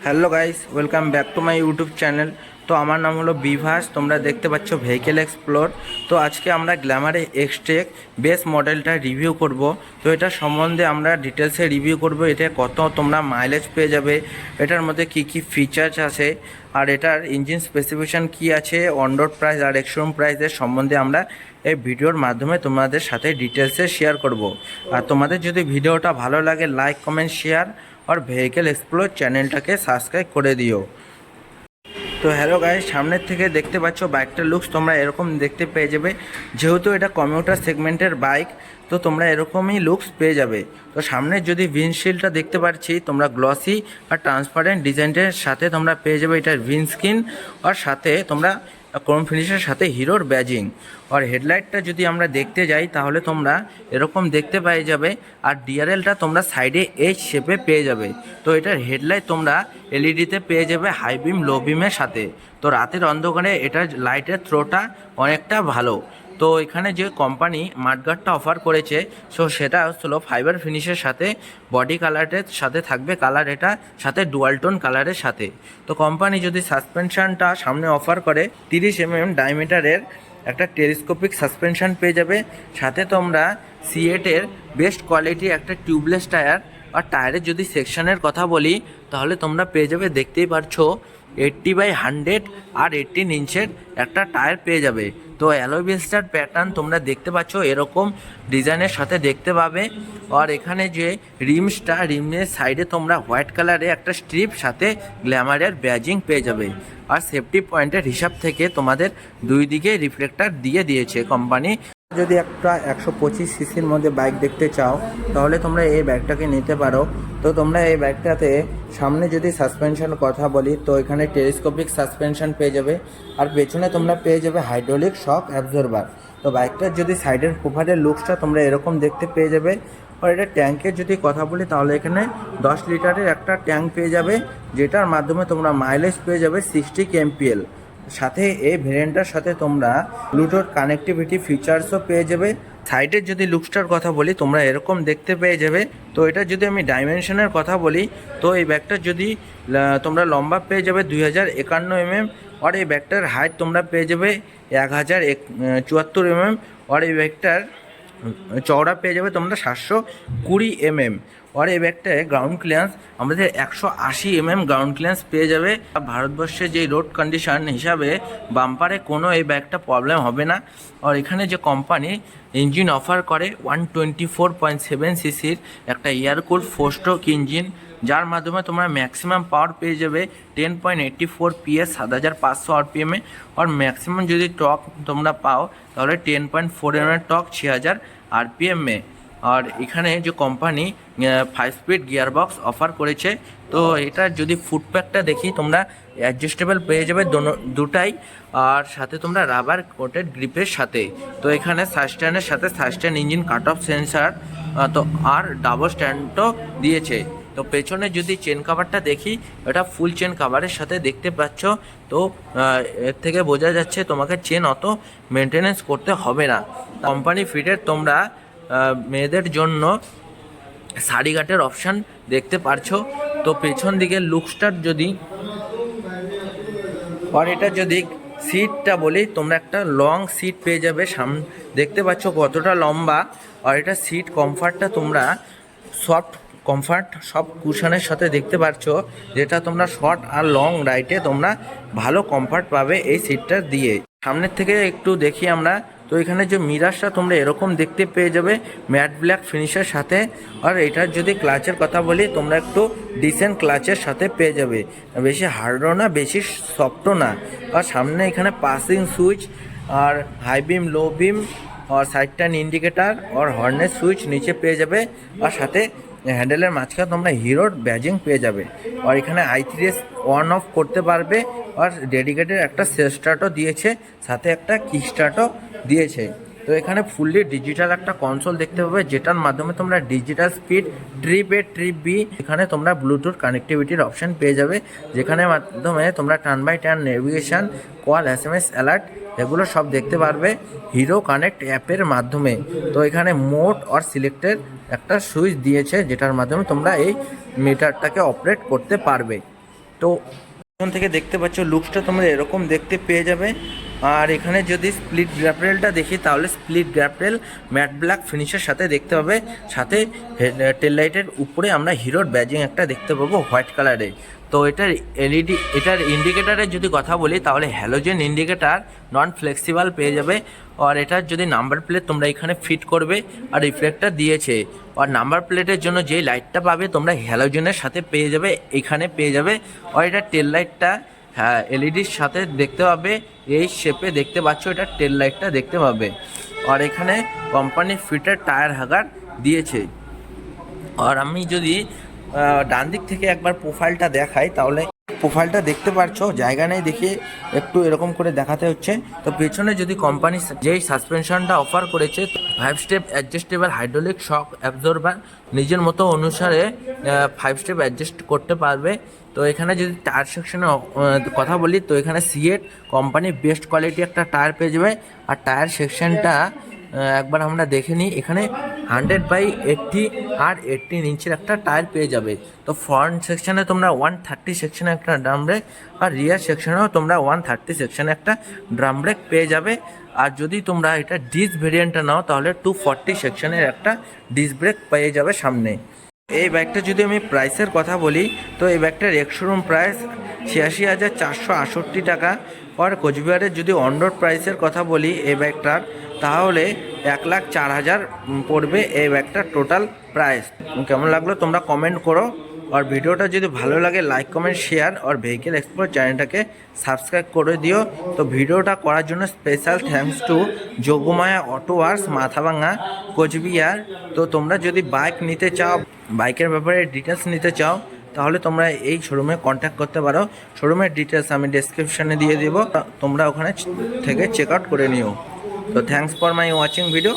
Hello guys, welcome back to my YouTube channel. তো আমার নাম হলো বিভাস, তোমরা দেখতে পাচ্ছ ভেহিকেল এক্সপ্লোর। তো আজকে আমরা গ্ল্যামারে এক্সটেক বেস মডেলটা রিভিউ করব। তো এটা সম্বন্ধে আমরা ডিটেলসে রিভিউ করব, এটা কত তোমরা মাইলেজ পেয়ে যাবে, এটার মধ্যে কি কি ফিচার্স আছে, আর এটার ইঞ্জিন স্পেসিফিকেশান কি আছে, অন রোড প্রাইস আর এক্সশোরুম প্রাইসের সম্বন্ধে আমরা এই ভিডিওর মাধ্যমে তোমাদের সাথে ডিটেলসে শেয়ার করব। আর তোমাদের যদি ভিডিওটা ভালো লাগে, লাইক কমেন্ট শেয়ার আর ভেহিকেল এক্সপ্লোর চ্যানেলটাকে সাবস্ক্রাইব করে দিও। তো হ্যালো গাইস, সামনের থেকে দেখতে পাচ্ছ বাইকটার লুকস তোমরা এরকম দেখতে পেয়ে যাবে। যেহেতু এটা কমিউটার সেগমেন্টের বাইক, তো তোমরা এরকমই লুকস পেয়ে যাবে। তো সামনের যদি উইন্ডশিল্ডটা দেখতে পাচ্ছি তোমরা গ্লসি আর ট্রান্সপারেন্ট ডিজাইনের সাথে তোমরা পেয়ে যাবে এটার উইন্ডস্ক্রিন, আর সাথে তোমরা ক্রোম ফিনিশের সাথে হিরোর ব্যাজিং। আর হেডলাইটটা যদি আমরা দেখতে যাই তাহলে তোমরা এরকম দেখতে পেয়ে যাবে। আর ডিআরএলটা তোমরা সাইডে এইচ শেপে পেয়ে যাবে। তো এটার হেডলাইট তোমরা এলইডিতে পেয়ে যাবে হাই বিম লো বিমের সাথে। তো রাতের অন্ধকারে এটার লাইটের থ্রোটা অনেকটা ভালো। তো এখানে যে কোম্পানি মাডগার্ডটা অফার করেছে, সো সেটা হলো ফাইবার ফিনিশের সাথে বডি কালারের সাথে থাকবে কালার, এটা সাথে ডুয়াল টোন কালারের সাথে। তো কোম্পানি যদি সাসপেনশনটা সামনে অফার করে 30 mm ডায়ামিটারের একটা টেলিস্কোপিক সাসপেনশন পেয়ে যাবে। সাথে তোমরা সিয়েটের বেস্ট কোয়ালিটি একটা টিউবলেস টায়ার। আর টায়ারের যদি সেকশনের কথা বলি তাহলে তোমরা পেয়ে যাবে, দেখতেই পারছো 80/100 আর 18 ইঞ্চের একটা টায়ার পেয়ে যাবে। তো অ্যালয় হুইলসটার প্যাটার্ন তোমরা দেখতে পাচ্ছ এরকম ডিজাইনের সাথে দেখতে পাবে। আর এখানে যে রিমের সাইডে তোমরা হোয়াইট কালারে একটা স্ট্রিপ সাথে গ্ল্যামারের ব্যাজিং পেয়ে যাবে। আর সেফটি পয়েন্টের হিসাব থেকে তোমাদের দুই দিকে রিফ্লেক্টার দিয়ে দিয়েছে কোম্পানি। যদি একটা 125 সিসির মধ্যে বাইক দেখতে চাও তাহলে তোমরা এই বাইকটাকে নিতে পারো। তো তোমরা এই বাইকটাতে সামনে যদি সাসপেনশনের কথা বলি তো এখানে টেলিস্কোপিক সাসপেনশন পেয়ে যাবে। আর পেছনে তোমরা পেয়ে যাবে হাইড্রোলিক শক অ্যাবজর্বার। তো বাইকটার যদি সাইডের প্রোফাইলের লুকসটা তোমরা এরকম দেখতে পেয়ে যাবে। আর এটা ট্যাঙ্কের যদি কথা বলি তাহলে এখানে 10 লিটারের একটা ট্যাঙ্ক পেয়ে যাবে, যেটার মাধ্যমে তোমরা মাইলেজ পেয়ে যাবে 60 kmpl। সাথে এই ভেরিয়েন্টটার সাথে তোমরা ব্লুটুথ কানেক্টিভিটি ফিচার্সও পেয়ে যাবে। সাইডের যদি লুকসটার কথা বলি তোমরা এরকম দেখতে পেয়ে যাবে। তো এটা যদি আমি ডাইমেনশনের কথা বলি তো এই ব্যাগটার যদি তোমরা লম্বা পেয়ে যাবে 2051 mm। আর এই ব্যাগটার হাইট তোমরা পেয়ে যাবে 1074 mm। আর এই ব্যাগটার চওড়া পেয়ে যাবে তোমরা 720 mm। আর এই ব্যাগটায় গ্রাউন্ড ক্লিয়ারেন্স আমাদের 180 mm গ্রাউন্ড ক্লিয়ারেন্স পেয়ে যাবে। ভারতবর্ষে যে রোড কন্ডিশন হিসাবে বাম্পারে কোনো এই ব্যাগটা প্রবলেম হবে না। আর এখানে যে কোম্পানি ইঞ্জিন অফার করে 124.7 সিসির একটা এয়ার কুল 4 স্ট্রোক ইঞ্জিন, যার মাধ্যমে তোমরা ম্যাক্সিমাম পাওয়ার পেয়ে যাবে 10.84 PS 7500 RPM এ। আর ম্যাক্সিমাম যদি টর্ক তোমরা পাও তাহলে 10.4 mm টর্ক 6000 RPM এ। আর এখানে যে কোম্পানি 5 স্পিড গিয়ারবক্স অফার করেছে। তো এটার যদি ফুটপ্যাকটা দেখি তোমরা অ্যাডজাস্টেবল পেয়ে যাবে দুটাই। আর সাথে তোমরা রাবার কোটেড গ্রিপের সাথে। তো এখানে সাস্টেনের সাথে sustain engine cut off sensor তো আর ডাবল স্ট্যান্ডও দিয়েছে। তো পেছনে যদি চেন কাভারটা দেখি এটা ফুল চেন কাভারের সাথে দেখতে পাচ্ছ। তো এর থেকে বোঝা যাচ্ছে তোমাকে চেন অত মেনটেনেন্স করতে হবে না। কোম্পানি ফিটের তোমরা মেয়েদের জন্য শাড়ি গাটের অপশান দেখতে পারছো। তো পেছন দিকে লুকসটার যদি আর এটা যদি সিটটা বলি তোমরা একটা লং সিট পেয়ে যাবে। দেখতে পাচ্ছ কতটা লম্বা। আর এটা সিট কমফর্টটা তোমরা সফট কমফর্ট সব কুশনের সাথে দেখতে পাচ্ছ, যেটা তোমরা শর্ট আর লং রাইডে তোমরা ভালো কমফর্ট পাবে এই সিটটা দিয়ে। সামনের থেকে একটু দেখি আমরা। তো এখানে যে মিরারটা তোমরা এরকম দেখতে পেয়ে যাবে ম্যাট ব্ল্যাক ফিনিশের সাথে। আর এটার যদি ক্লাচের কথা বলি তোমরা একটু ডিসেন্ট ক্লাচের সাথে পেয়ে যাবে, বেশি হার্ডও না বেশি সফটও না। আর সামনে এখানে পাসিং সুইচ আর হাই বিম লো বিম আর সাইড টার্ন ইন্ডিকেটার আর হর্নের সুইচ নিচে পেয়ে যাবে। আর সাথে হ্যান্ডেলের মাঝখানে তোমরা হিরোর ব্যাজিং পেয়ে যাবে। আর এখানে i3s অন অফ করতে পারবে। আর ডেডিকেটেড একটা সেলফ স্টার্টও দিয়েছে, সাথে একটা কিক স্টার্টও দিয়েছে। তো এখানে ফুললি ডিজিটাল একটা কনসোল দেখতে পাবে, যেটার মাধ্যমে তোমরা digital speed trip a trip B এখানে তোমরা ব্লুটুথ কানেক্টিভিটির অপশান পেয়ে যাবে, যেখানে মাধ্যমে তোমরা turn by turn navigation, call, SMS alert এগুলো সব দেখতে পারবে হিরো কানেক্ট অ্যাপের মাধ্যমে। তো এখানে মোড আর সিলেক্টের একটা সুইচ দিয়েছে, যেটার মাধ্যমে তোমরা এই মিটারটাকে অপারেট করতে পারবে। তো এখান থেকে দেখতে পাচ্ছ লুকসটা তোমরা এরকম দেখতে পেয়ে যাবে। আর এখানে যদি স্প্লিট গ্র্যাপরেলটা দেখি তাহলে স্প্লিট গ্র্যাপরেল ম্যাট ব্ল্যাক ফিনিশের সাথে দেখতে পাবে, সাথে টেল লাইটের উপরে আমরা হিরোর ব্যাজিং একটা দেখতে পাবো হোয়াইট কালারে। তো এটার এলইডি, এটার ইন্ডিকেটারের যদি কথা বলি তাহলে হ্যালোজেন ইন্ডিকেটার নন ফ্লেক্সিবল পেয়ে যাবে। আর এটার যদি নাম্বার প্লেট তোমরা এখানে ফিট করবে আর রিফ্লেক্টার দিয়েছে। আর নাম্বার প্লেটের জন্য যেই লাইটটা পাবে তোমরা হ্যালোজেনের সাথে পেয়ে যাবে, এখানে পেয়ে যাবে। আর এটা টেল লাইটটা হ্যাঁ এলইডির সাথে দেখতে পাবে, এই শেপে দেখতে পাচ্ছ এটা টেল লাইটটা দেখতে পাবে। আর এখানে কোম্পানি ফিটার টায়ার হাগার দিয়েছে। আর আমি যদি ডান দিক থেকে একবার প্রোফাইলটা দেখাই তাহলে প্রোফাইলটা দেখতে পাচ্ছ, জায়গা নেই দেখে একটু এরকম করে দেখাতে হচ্ছে। তো পেছনে যদি কোম্পানি যেই সাসপেনশনটা অফার করেছে 5 step adjustable hydraulic shock absorber, নিজের মতো অনুসারে 5 স্টেপ অ্যাডজাস্ট করতে পারবে। তো এখানে যদি টায়ার সেকশনে কথা বলি তো এখানে সিয়েট কোম্পানি বেস্ট কোয়ালিটি একটা টায়ার পেয়ে যাবে। আর টায়ার সেকশনটা একবার আমরা দেখে নিই, এখানে 100/80 আর 18 ইঞ্চের একটা টায়ার পেয়ে যাবে। তো ফ্রন্ট সেকশনে তোমরা 130 সেকশনে একটা ড্রাম ব্রেক, আর রিয়ার সেকশনেও তোমরা 130 সেকশনে একটা ড্রাম ব্রেক পেয়ে যাবে। আর যদি তোমরা এটা ডিস্ক ভেরিয়েন্টটা নাও তাহলে 240 সেকশনের একটা ডিস্ক ব্রেক পেয়ে যাবে সামনে। এই বাইকটা যদি আমি প্রাইসের কথা বলি তো এই বাইকটার এক্স-শোরুম প্রাইস 86,468 টাকা। আর কোচবিহারের যদি অন রোড প্রাইসের কথা বলি এই বাইকটার তাহলে 1,04,000 পড়বে এই বাইকটার টোটাল প্রাইস। কেমন লাগলো তোমরা কমেন্ট করো। আর ভিডিওটা যদি ভালো লাগে লাইক কমেন্ট শেয়ার আর ভেহিকেল এক্সপ্লোর চ্যানেলটাকে সাবস্ক্রাইব করে দিও। তো ভিডিওটা করার জন্য special thanks to Jogmaya auto works, Mathabhanga, Coochbehar. তো তোমরা যদি বাইক নিতে চাও, বাইকের ব্যাপারে ডিটেলস নিতে চাও তাহলে তোমরা এই শোরুমে কন্ট্যাক্ট করতে পারো। শোরুমের ডিটেলস আমি ডেসক্রিপশানে দিয়ে দেবো, তোমরা ওখানে থেকে চেক আউট করে নিও। তো thanks for my watching video.